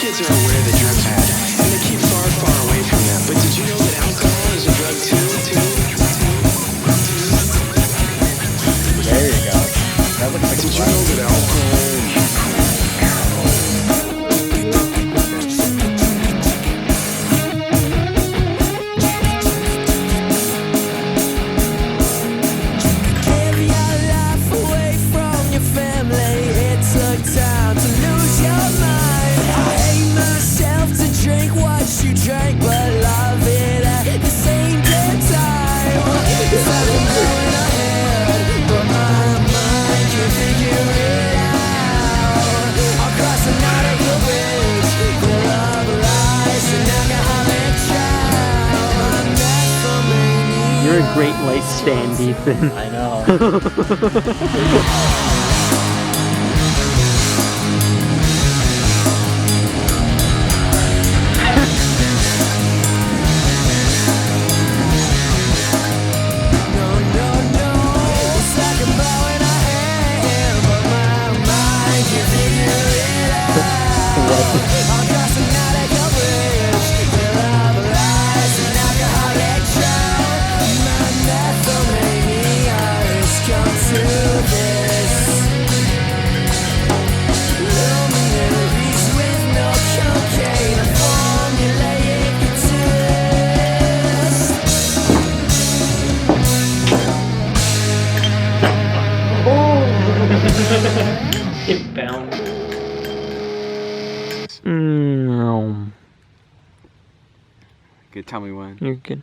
kids are aware that drugs are bad, and they keep far, far away from them. But did you know that alcohol is a drug too? There you go. That looks like Did you know that alcohol... You're a great light stand, Ethan. I know. It bounced. Good, tell me when. You're good.